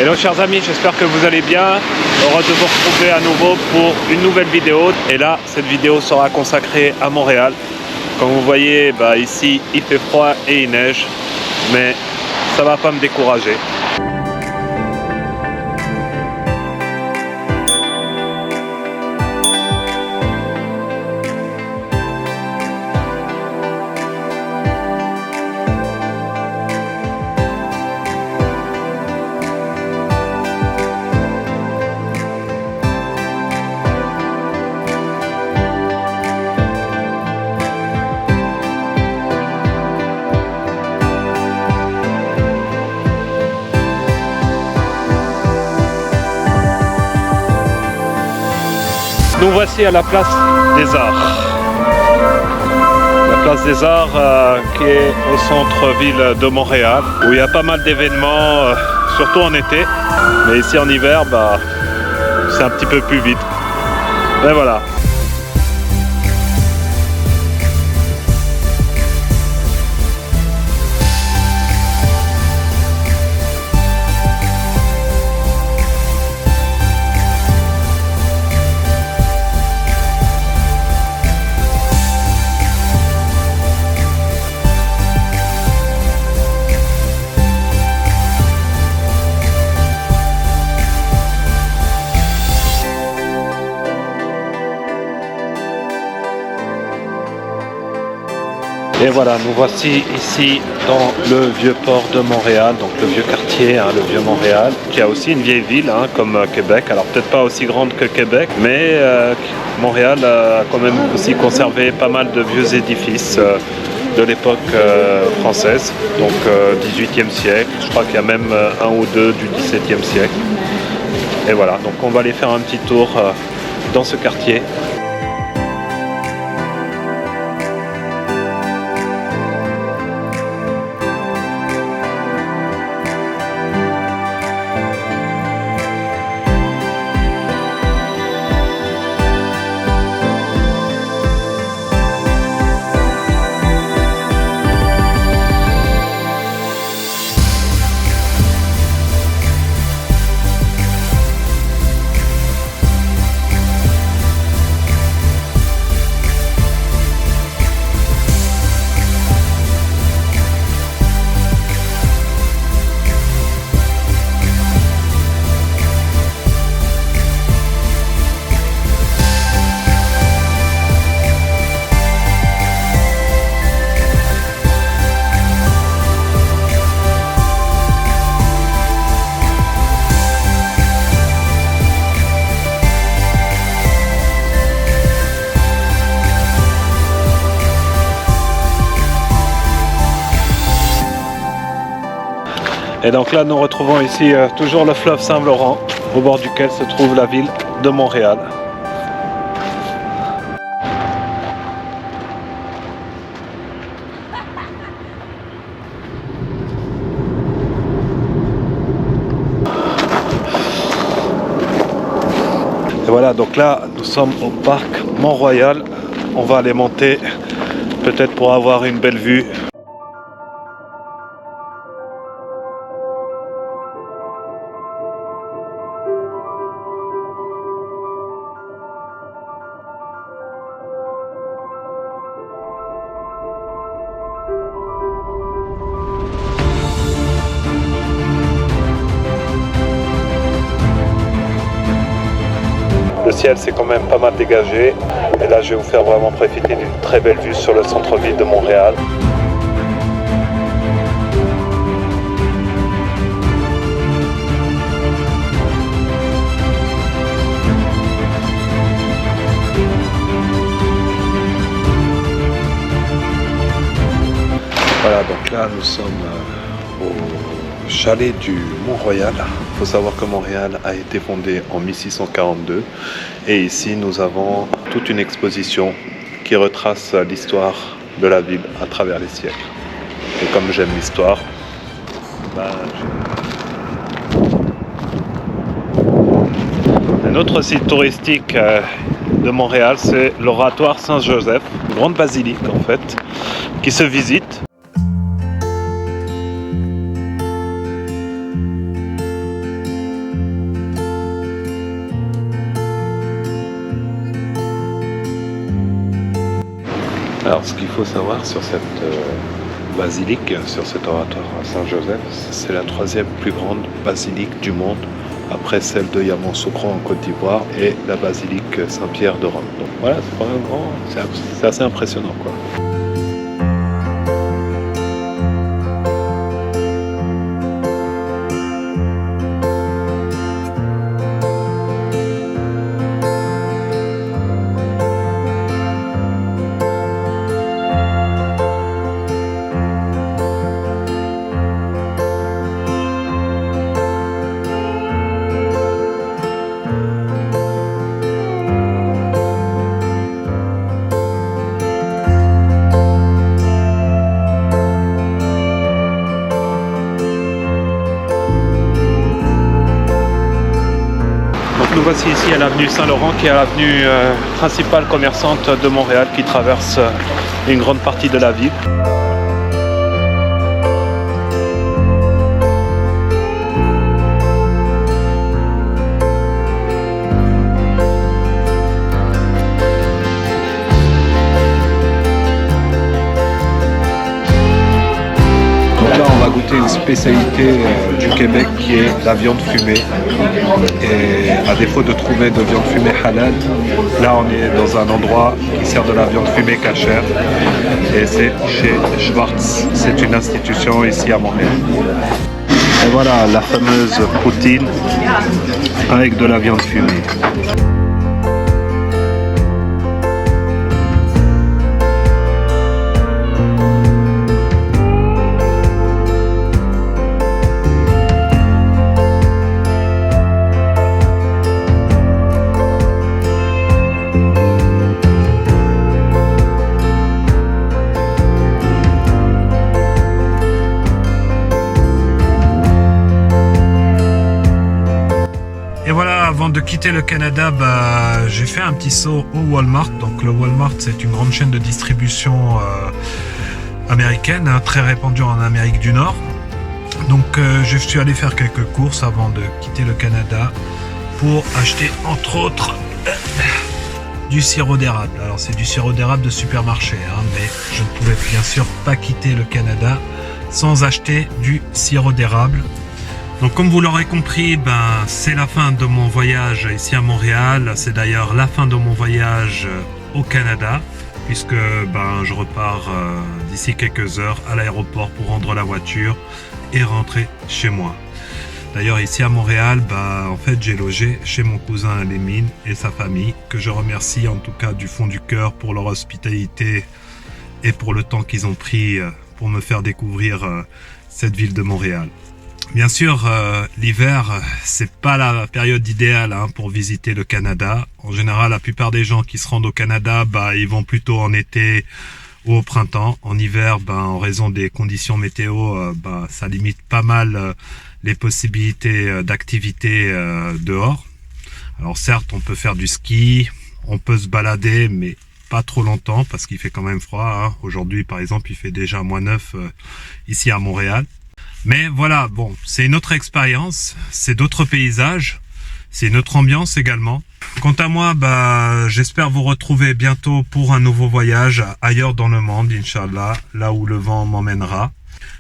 Hello chers amis, j'espère que vous allez bien. Heureux de vous retrouver à nouveau pour une nouvelle vidéo. Et là, cette vidéo sera consacrée à Montréal. Comme vous voyez, ici il fait froid et il neige, mais ça va pas me décourager. Nous voici à la place des Arts. La place des Arts qui est au centre-ville de Montréal, où il y a pas mal d'événements, surtout en été. Mais ici en hiver, c'est un petit peu plus vite. Mais voilà. Et voilà, nous voici ici dans le vieux port de Montréal, donc le vieux quartier, le vieux Montréal, qui a aussi une vieille ville comme Québec. Alors peut-être pas aussi grande que Québec, mais Montréal a quand même aussi conservé pas mal de vieux édifices de l'époque française, donc 18e siècle. Je crois qu'il y a même un ou deux du 17e siècle. Et voilà, donc on va aller faire un petit tour dans ce quartier. Et donc là, nous retrouvons ici toujours le fleuve Saint-Laurent, au bord duquel se trouve la ville de Montréal. Et voilà, donc là, nous sommes au parc Mont-Royal. On va aller monter, peut-être pour avoir une belle vue. Le ciel s'est quand même pas mal dégagé et là je vais vous faire vraiment profiter d'une très belle vue sur le centre-ville de Montréal. Voilà, donc là nous sommes au chalet du Mont-Royal. Il faut savoir que Montréal a été fondé en 1642 et ici nous avons toute une exposition qui retrace l'histoire de la ville à travers les siècles. Et comme j'aime l'histoire, un autre site touristique de Montréal, c'est l'oratoire Saint-Joseph, une grande basilique en fait, qui se visite. Alors ce qu'il faut savoir sur cette basilique, sur cet oratoire à Saint-Joseph, c'est la 3e plus grande basilique du monde, après celle de Yamoussoukro en Côte d'Ivoire et la basilique Saint-Pierre de Rome. Donc voilà, c'est pas un grand, c'est assez impressionnant quoi. Nous voici ici à l'avenue Saint-Laurent, qui est l'avenue principale commerçante de Montréal, qui traverse une grande partie de la ville. Goûter une spécialité du Québec qui est la viande fumée, et à défaut de trouver de viande fumée halal, là on est dans un endroit qui sert de la viande fumée cachère, et c'est chez Schwartz. C'est une institution ici à Montréal. Et voilà la fameuse poutine avec de la viande fumée. Et voilà, avant de quitter le Canada, j'ai fait un petit saut au Walmart. Donc le Walmart, c'est une grande chaîne de distribution américaine, très répandue en Amérique du Nord. Donc je suis allé faire quelques courses avant de quitter le Canada pour acheter entre autres du sirop d'érable. Alors c'est du sirop d'érable de supermarché, mais je ne pouvais bien sûr pas quitter le Canada sans acheter du sirop d'érable. Donc comme vous l'aurez compris, c'est la fin de mon voyage ici à Montréal. C'est d'ailleurs la fin de mon voyage au Canada, puisque je repars d'ici quelques heures à l'aéroport pour rendre la voiture et rentrer chez moi. D'ailleurs ici à Montréal, en fait j'ai logé chez mon cousin à Les Mines et sa famille, que je remercie en tout cas du fond du cœur pour leur hospitalité et pour le temps qu'ils ont pris pour me faire découvrir cette ville de Montréal. Bien sûr, l'hiver, c'est pas la période idéale pour visiter le Canada. En général, la plupart des gens qui se rendent au Canada, ils vont plutôt en été ou au printemps. En hiver, en raison des conditions météo, ça limite pas mal les possibilités d'activité dehors. Alors certes, on peut faire du ski, on peut se balader, mais pas trop longtemps parce qu'il fait quand même froid. Aujourd'hui, par exemple, il fait déjà -9 ici à Montréal. Mais voilà, c'est une autre expérience, c'est d'autres paysages, c'est une autre ambiance également. Quant à moi, j'espère vous retrouver bientôt pour un nouveau voyage ailleurs dans le monde, Inch'Allah, là où le vent m'emmènera.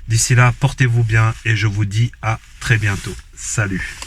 D'ici là, portez-vous bien et je vous dis à très bientôt. Salut!